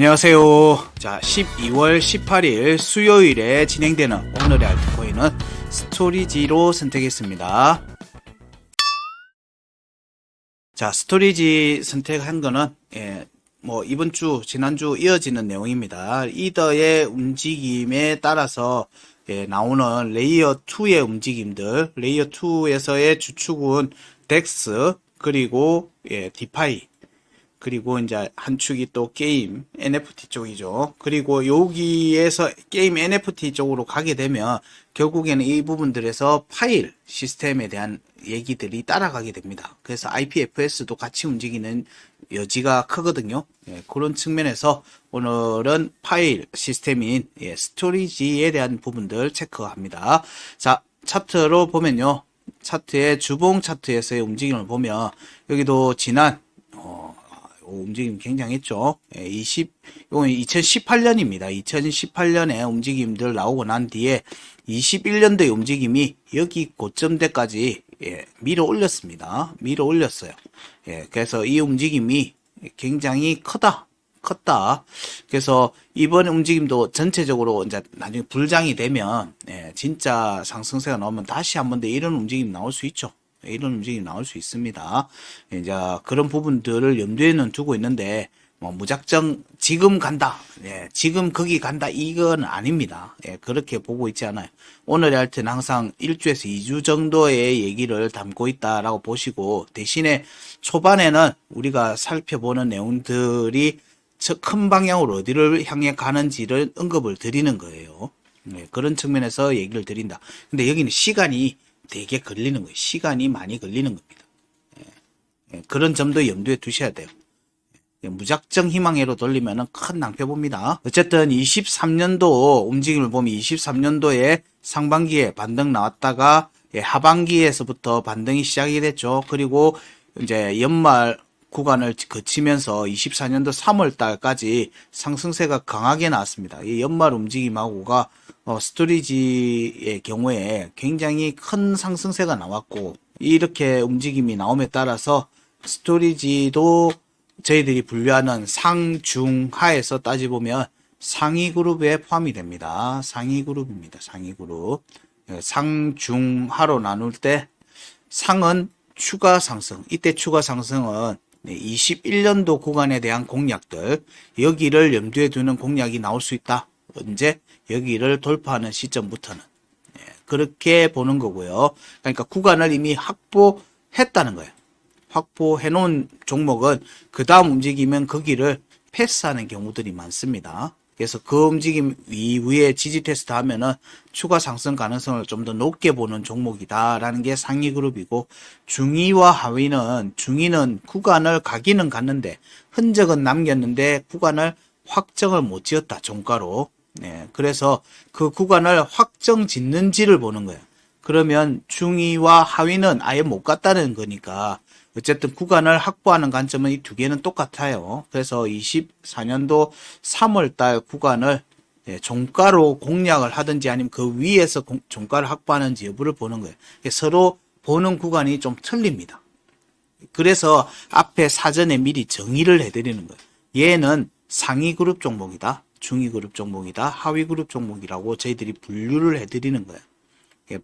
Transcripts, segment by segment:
안녕하세요. 자, 12월 18일 수요일에 진행되는 오늘의 알트코인은 스토리지로 선택했습니다. 자, 스토리지 선택한 거는 이번 주, 지난주 이어지는 내용입니다. 이더의 움직임에 따라서 나오는 레이어 2의 움직임들, 레이어 2에서의 주축은 덱스, 그리고 디파이, 그리고 이제 한 축이 또 게임 NFT 쪽이죠. 그리고 여기에서 게임 NFT 쪽으로 가게 되면 결국에는 이 부분들에서 파일 시스템에 대한 얘기들이 따라가게 됩니다. 그래서 IPFS도 같이 움직이는 여지가 크거든요. 그런 측면에서 오늘은 파일 시스템인 스토리지에 대한 부분들 체크합니다. 자, 차트로 보면요. 차트의 주봉 차트에서의 움직임을 보면 여기도 지난 움직임 굉장했죠. 이건 2018년입니다. 2018년에 움직임들 나오고 난 뒤에 21년도의 움직임이 여기 고점대까지 밀어 올렸습니다. 밀어 올렸어요. 그래서 이 움직임이 굉장히 컸다. 그래서 이번 움직임도 전체적으로 이제 나중에 불장이 되면 진짜 상승세가 나오면 다시 한 번 더 이런 움직임 나올 수 있죠. 이런 움직임이 나올 수 있습니다. 이제 그런 부분들을 염두에는 두고 있는데 무작정 지금 간다, 지금 거기 간다 이건 아닙니다. 그렇게 보고 있지 않아요. 오늘의 알트는 항상 1주에서 2주 정도의 얘기를 담고 있다라고 보시고, 대신에 초반에는 우리가 살펴보는 내용들이 큰 방향으로 어디를 향해 가는지를 언급을 드리는 거예요. 그런 측면에서 얘기를 드린다. 근데 여기는 시간이 되게 걸리는 거예요. 시간이 많이 걸리는 겁니다. 그런 점도 염두에 두셔야 돼요. 무작정 희망회로 돌리면 큰 낭패 봅니다. 어쨌든 23년도 움직임을 보면 23년도에 상반기에 반등 나왔다가 하반기에서부터 반등이 시작이 됐죠. 그리고 이제 연말 구간을 거치면서 24년도 3월 달까지 상승세가 강하게 나왔습니다. 이 연말 움직임하고가 스토리지의 경우에 굉장히 큰 상승세가 나왔고, 이렇게 움직임이 나옴에 따라서 스토리지도 저희들이 분류하는 상중하에서 따지보면 상위 그룹에 포함이 됩니다. 상위 그룹입니다. 상위 그룹. 상중하로 나눌 때 상은 추가 상승. 이때 추가 상승은 21년도 구간에 대한 공략들, 여기를 염두에 두는 공략이 나올 수 있다. 언제? 여기를 돌파하는 시점부터는. 그렇게 보는 거고요. 그러니까 구간을 이미 확보했다는 거예요. 확보해 놓은 종목은 그 다음 움직이면 거기를 패스하는 경우들이 많습니다. 그래서 그 움직임 이후에 지지 테스트 하면은 추가 상승 가능성을 좀 더 높게 보는 종목이다라는 게 상위 그룹이고, 중위와 하위는, 중위는 구간을 가기는 갔는데 흔적은 남겼는데 구간을 확정을 못 지었다, 종가로. 그래서 그 구간을 확정 짓는지를 보는 거예요. 그러면 중위와 하위는 아예 못 갔다는 거니까 어쨌든 구간을 확보하는 관점은 이 두 개는 똑같아요. 그래서 24년도 3월달 구간을 종가로 공략을 하든지 아니면 그 위에서 종가를 확보하는지 여부를 보는 거예요. 서로 보는 구간이 좀 틀립니다. 그래서 앞에 사전에 미리 정의를 해드리는 거예요. 얘는 상위 그룹 종목이다, 중위 그룹 종목이다, 하위 그룹 종목이라고 저희들이 분류를 해드리는 거예요.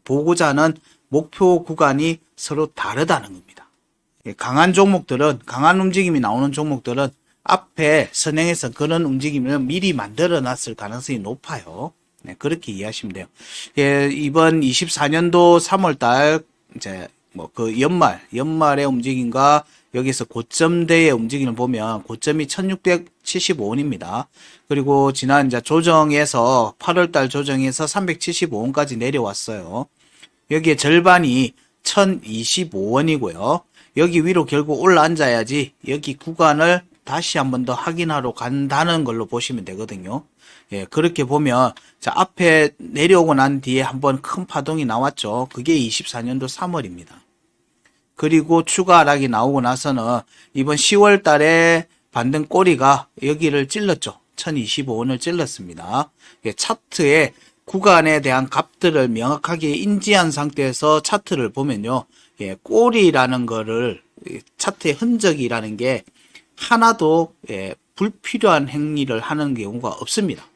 보고자 하는 목표 구간이 서로 다르다는 겁니다. 강한 종목들은, 강한 움직임이 나오는 종목들은 앞에 선행해서 그런 움직임을 미리 만들어 놨을 가능성이 높아요. 그렇게 이해하시면 돼요. 이번 24년도 3월달, 이제 그 연말의 움직임과 여기서 고점대의 움직임을 보면 고점이 1675원입니다. 그리고 지난 이제 조정에서 8월달 조정에서 375원까지 내려왔어요. 여기에 절반이 1025원이고요. 여기 위로 결국 올라앉아야지 여기 구간을 다시 한 번 더 확인하러 간다는 걸로 보시면 되거든요. 그렇게 보면 자, 앞에 내려오고 난 뒤에 한번 큰 파동이 나왔죠. 그게 24년도 3월입니다. 그리고 추가 하락이 나오고 나서는 이번 10월 달에 반등 꼬리가 여기를 찔렀죠. 1025원을 찔렀습니다. 차트에 구간에 대한 값들을 명확하게 인지한 상태에서 차트를 보면요. 꼬리라는 거를, 차트의 흔적이라는 게 하나도 불필요한 행위를 하는 경우가 없습니다.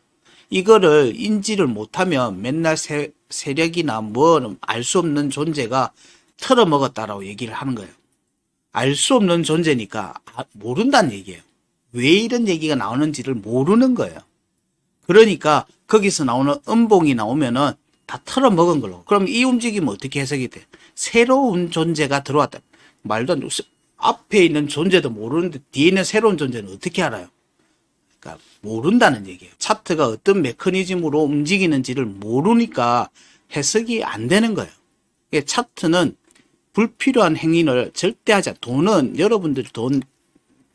이거를 인지를 못하면 맨날 세력이나 뭐 알 수 없는 존재가 털어먹었다라고 얘기를 하는 거예요. 알 수 없는 존재니까 모른다는 얘기예요. 왜 이런 얘기가 나오는지를 모르는 거예요. 그러니까 거기서 나오는 음봉이 나오면은 다 털어먹은 걸로. 그럼 이 움직임은 어떻게 해석이 돼? 새로운 존재가 들어왔다. 말도 안 돼. 앞에 있는 존재도 모르는데 뒤에 있는 새로운 존재는 어떻게 알아요? 그러니까 모른다는 얘기예요. 차트가 어떤 메커니즘으로 움직이는지를 모르니까 해석이 안 되는 거예요. 차트는 불필요한 행위를 절대 하지 않아. 돈은 여러분들 돈,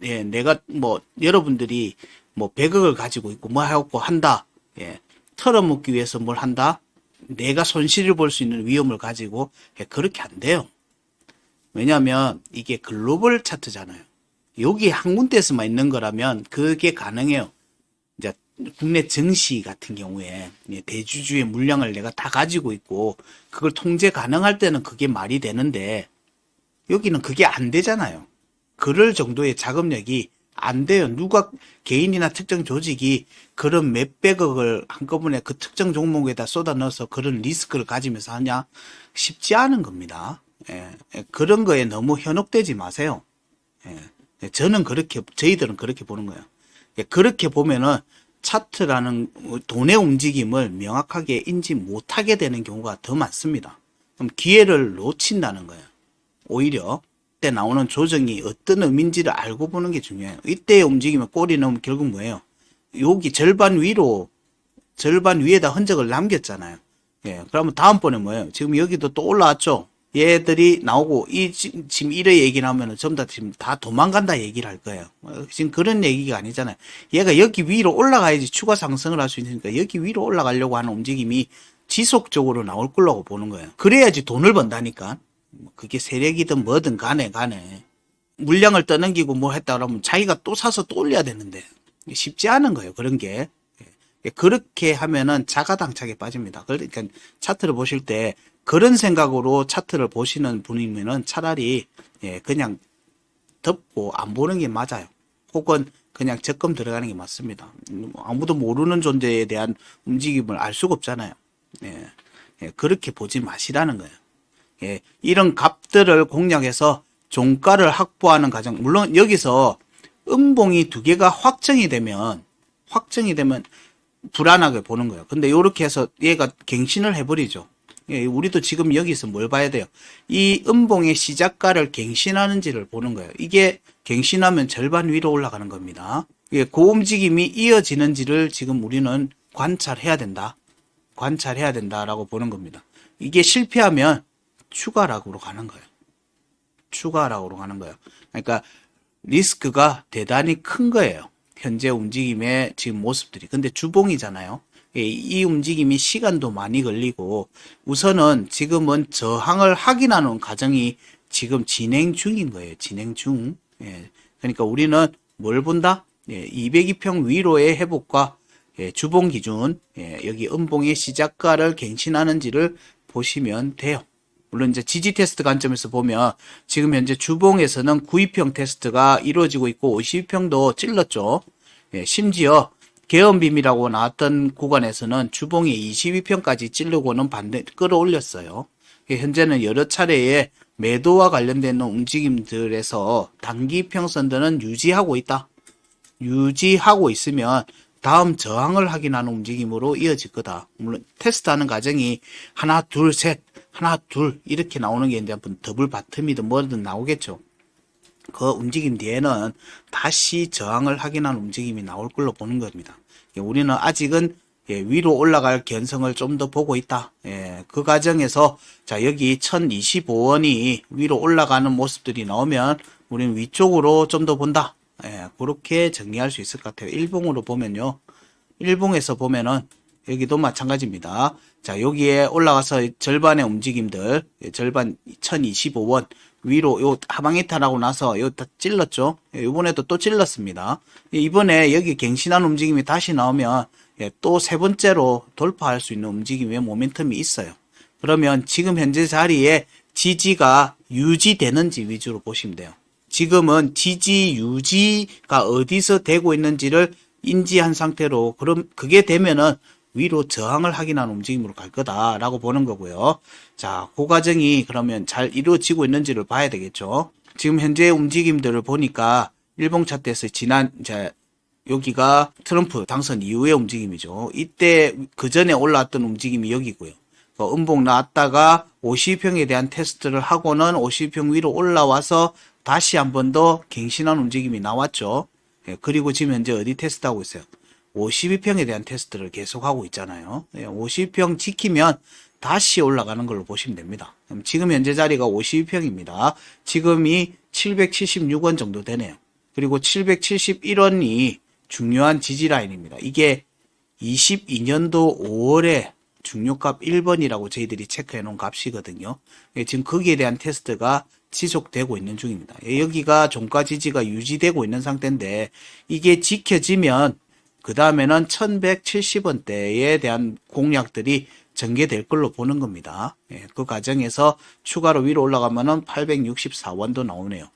예, 내가 뭐 여러분들이 뭐 100억을 가지고 있고 뭐 하고 한다. 예, 털어먹기 위해서 뭘 한다. 내가 손실을 볼 수 있는 위험을 가지고 그렇게 안 돼요. 왜냐하면 이게 글로벌 차트잖아요. 여기 한 군데에서만 있는 거라면 그게 가능해요. 이제 국내 증시 같은 경우에 대주주의 물량을 내가 다 가지고 있고 그걸 통제 가능할 때는 그게 말이 되는데 여기는 그게 안 되잖아요. 그럴 정도의 자금력이 안 돼요. 누가 개인이나 특정 조직이 그런 몇백억을 한꺼번에 그 특정 종목에다 쏟아 넣어서 그런 리스크를 가지면서 하냐? 쉽지 않은 겁니다. 예, 그런 거에 너무 현혹되지 마세요. 예, 저희들은 그렇게 보는 거예요. 예, 그렇게 보면은 차트라는 돈의 움직임을 명확하게 인지 못하게 되는 경우가 더 많습니다. 그럼 기회를 놓친다는 거예요. 오히려 때 나오는 조정이 어떤 의미인지를 알고 보는 게 중요해요. 이때의 움직임에 꼬리 넣으면 결국 뭐예요? 여기 절반 위에다 흔적을 남겼잖아요. 예, 그러면 다음번에 뭐예요? 지금 여기도 또 올라왔죠? 얘들이 나오고, 지금 이래 얘기 나오면은 지금 다 도망간다 얘기를 할 거예요. 지금 그런 얘기가 아니잖아요. 얘가 여기 위로 올라가야지 추가 상승을 할 수 있으니까 여기 위로 올라가려고 하는 움직임이 지속적으로 나올 거라고 보는 거예요. 그래야지 돈을 번다니까. 그게 세력이든 뭐든 간에 물량을 떠넘기고 뭐 했다 그러면 자기가 또 사서 또 올려야 되는데 쉽지 않은 거예요. 그런 게. 그렇게 하면은 자가당착에 빠집니다. 그러니까 차트를 보실 때 그런 생각으로 차트를 보시는 분이면은 차라리 그냥 덮고 안 보는 게 맞아요. 혹은 그냥 적금 들어가는 게 맞습니다. 아무도 모르는 존재에 대한 움직임을 알 수가 없잖아요. 그렇게 보지 마시라는 거예요. 이런 값들을 공략해서 종가를 확보하는 과정. 물론 여기서 음봉이 두 개가 확정이 되면 불안하게 보는 거예요. 근데 이렇게 해서 얘가 갱신을 해버리죠. 우리도 지금 여기서 뭘 봐야 돼요? 이 음봉의 시작가를 갱신하는지를 보는 거예요. 이게 갱신하면 절반 위로 올라가는 겁니다. 그 움직임이 이어지는지를 지금 우리는 관찰해야 된다라고 보는 겁니다. 이게 실패하면 추가락으로 가는 거예요. 그러니까 리스크가 대단히 큰 거예요. 현재 움직임의 지금 모습들이. 근데 주봉이잖아요. 이 움직임이 시간도 많이 걸리고 우선은 지금은 저항을 확인하는 과정이 지금 진행 중인 거예요. 진행 중. 그러니까 우리는 뭘 본다? 202평 위로의 회복과 주봉 기준, 여기 음봉의 시작가를 갱신하는지를 보시면 돼요. 물론 이제 지지 테스트 관점에서 보면 지금 현재 주봉에서는 92평 테스트가 이루어지고 있고 52평도 찔렀죠. 심지어 개헌빔이라고 나왔던 구간에서는 주봉이 22평까지 찌르고는 끌어올렸어요. 현재는 여러 차례의 매도와 관련된 움직임들에서 단기 평선들은 유지하고 있다. 유지하고 있으면 다음 저항을 확인하는 움직임으로 이어질 거다. 물론 테스트하는 과정이 하나 둘 이렇게 나오는 게 이제 한번 더블 바텀이든 뭐든 나오겠죠. 그 움직임 뒤에는 다시 저항을 확인하는 움직임이 나올 걸로 보는 겁니다. 우리는 아직은 위로 올라갈 견성을 좀 더 보고 있다. 그 과정에서 자 여기 1025원이 위로 올라가는 모습들이 나오면 우리는 위쪽으로 좀 더 본다. 그렇게 정리할 수 있을 것 같아요. 일봉으로 보면요. 일봉에서 보면은 여기도 마찬가지입니다. 자, 여기에 올라가서 절반의 움직임들, 절반 1025원 위로 요 하방 이탈하고 나서 요 다 찔렀죠. 이번에도 또 찔렀습니다. 이번에 여기 갱신한 움직임이 다시 나오면 또 세 번째로 돌파할 수 있는 움직임의 모멘텀이 있어요. 그러면 지금 현재 자리에 지지가 유지되는지 위주로 보시면 돼요. 지금은 지지 유지가 어디서 되고 있는지를 인지한 상태로, 그럼 그게 되면은 위로 저항을 확인하는 움직임으로 갈 거다라고 보는 거고요. 자, 그 과정이 그러면 잘 이루어지고 있는지를 봐야 되겠죠. 지금 현재 움직임들을 보니까 일봉 차트에서 지난 이제 여기가 트럼프 당선 이후의 움직임이죠. 이때 그 전에 올라왔던 움직임이 여기고요. 음봉 나왔다가 50평에 대한 테스트를 하고는 50평 위로 올라와서 다시 한 번 더 갱신한 움직임이 나왔죠. 예, 그리고 지금 현재 어디 테스트하고 있어요? 52평에 대한 테스트를 계속하고 있잖아요. 50평 지키면 다시 올라가는 걸로 보시면 됩니다. 그럼 지금 현재 자리가 52평입니다. 지금이 776원 정도 되네요. 그리고 771원이 중요한 지지라인입니다. 이게 22년도 5월에 중요값 1번이라고 저희들이 체크해 놓은 값이거든요. 지금 거기에 대한 테스트가 지속되고 있는 중입니다. 여기가 종가 지지가 유지되고 있는 상태인데 이게 지켜지면 그 다음에는 1170원대에 대한 공략들이 전개될 걸로 보는 겁니다. 그 과정에서 추가로 위로 올라가면은 864원도 나오네요.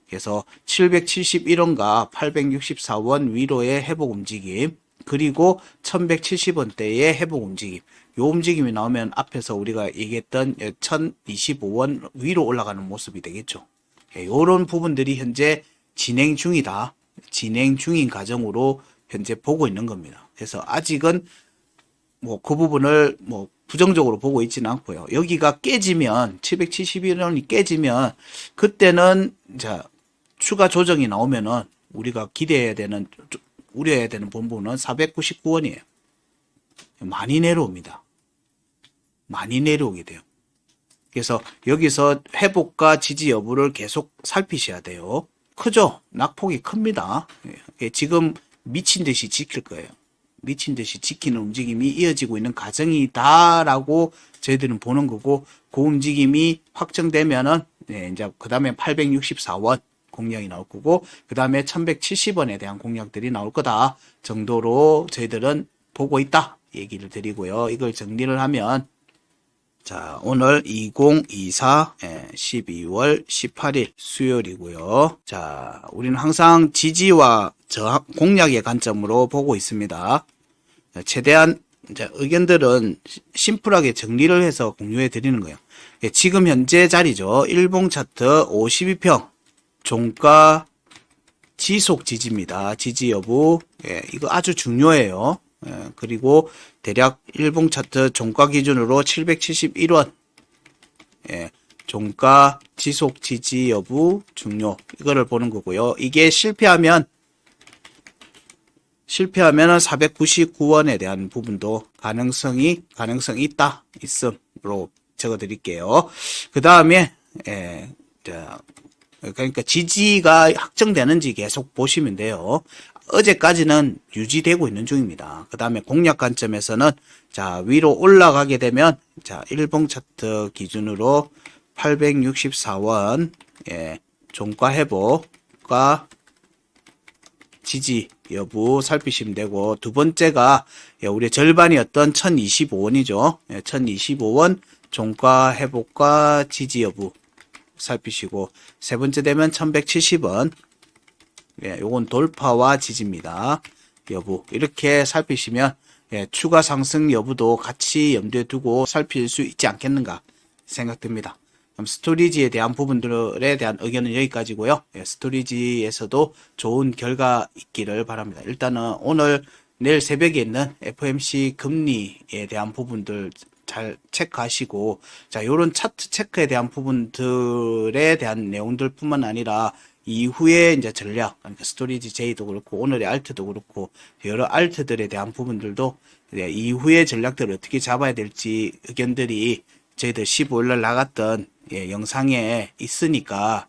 그래서 771원과 864원 위로의 회복 움직임, 그리고 1170원대의 회복 움직임, 요 움직임이 나오면 앞에서 우리가 얘기했던 1025원 위로 올라가는 모습이 되겠죠. 요런 부분들이 현재 진행 중이다. 진행 중인 과정으로 현재 보고 있는 겁니다. 그래서 아직은 뭐 그 부분을 뭐 부정적으로 보고 있지는 않고요. 여기가 깨지면 771원이 깨지면 그때는 자 추가 조정이 나오면은 우리가 기대해야 되는 우려해야 되는 본부는 499원이에요. 많이 내려옵니다. 많이 내려오게 돼요. 그래서 여기서 회복과 지지 여부를 계속 살피셔야 돼요. 크죠? 낙폭이 큽니다. 지금 미친 듯이 지킬 거예요. 미친 듯이 지키는 움직임이 이어지고 있는 과정이다라고 저희들은 보는 거고, 그 움직임이 확정되면은 이제 그 다음에 864원 공략이 나올 거고, 그 다음에 1170원에 대한 공략들이 나올 거다 정도로 저희들은 보고 있다 얘기를 드리고요. 이걸 정리를 하면, 자, 오늘 2024 12월 18일 수요일이고요. 자, 우리는 항상 지지와 저항 공략의 관점으로 보고 있습니다. 최대한 이제 의견들은 심플하게 정리를 해서 공유해 드리는 거예요. 지금 현재 자리죠. 일봉 차트 52평 종가 지속 지지입니다. 지지 여부. 이거 아주 중요해요. 그리고 대략 일봉 차트 종가 기준으로 771원. 종가 지속 지지 여부 중요. 이거를 보는 거고요. 이게 실패하면 499원에 대한 부분도 가능성 있다. 있음으로 적어 드릴게요. 그 다음에, 그러니까 지지가 확정되는지 계속 보시면 돼요. 어제까지는 유지되고 있는 중입니다. 그 다음에 공략 관점에서는 자 위로 올라가게 되면 자 일봉 차트 기준으로 864원 종가 회복과 지지 여부 살피시면 되고, 두 번째가 우리 절반이었던 1025원이죠. 1025원 종가 회복과 지지 여부 살피시고, 세 번째 되면 1170원. 요건 돌파와 지지입니다. 여부. 이렇게 살피시면, 추가 상승 여부도 같이 염두에 두고 살필 수 있지 않겠는가 생각됩니다. 그럼 스토리지에 대한 부분들에 대한 의견은 여기까지고요. 스토리지에서도 좋은 결과 있기를 바랍니다. 일단은 오늘 내일 새벽에 있는 FOMC 금리에 대한 부분들 잘 체크하시고, 자, 요런 차트 체크에 대한 부분들에 대한 내용들 뿐만 아니라 이후에 이제 전략, 그러니까 스토리지 J도 그렇고 오늘의 알트도 그렇고 여러 알트들에 대한 부분들도 이후의 전략들을 어떻게 잡아야 될지 의견들이 저희들 15일날 나갔던 영상에 있으니까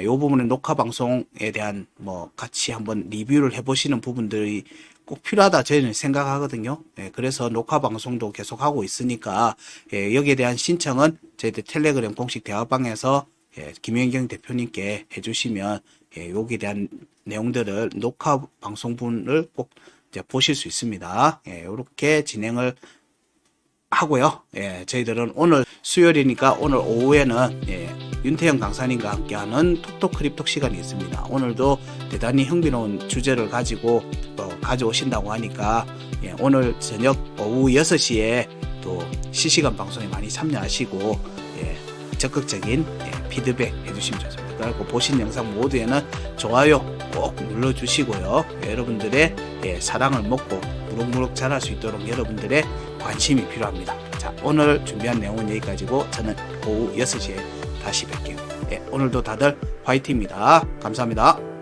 요 부분은 녹화 방송에 대한 뭐 같이 한번 리뷰를 해보시는 부분들이 꼭 필요하다 저희는 생각하거든요. 그래서 녹화 방송도 계속 하고 있으니까 여기에 대한 신청은 저희들 텔레그램 공식 대화방에서 김현경 대표님께 해주시면 여기에 대한 내용들을 녹화 방송분을 꼭 이제 보실 수 있습니다. 이렇게 진행을 하고요. 저희들은 오늘 수요일이니까 오늘 오후에는 윤태영 강사님과 함께하는 톡톡 크립톡 시간이 있습니다. 오늘도 대단히 흥미로운 주제를 가지고 가져오신다고 하니까 오늘 저녁 오후 6시에 또 실시간 방송에 많이 참여하시고 적극적인 피드백 해주시면 좋습니다. 그리고 보신 영상 모두에는 좋아요 꼭 눌러주시고요. 여러분들의 사랑을 먹고 무럭무럭 자랄 수 있도록 여러분들의 관심이 필요합니다. 자, 오늘 준비한 내용은 여기까지고 저는 오후 6시에 다시 뵐게요. 오늘도 다들 화이팅입니다. 감사합니다.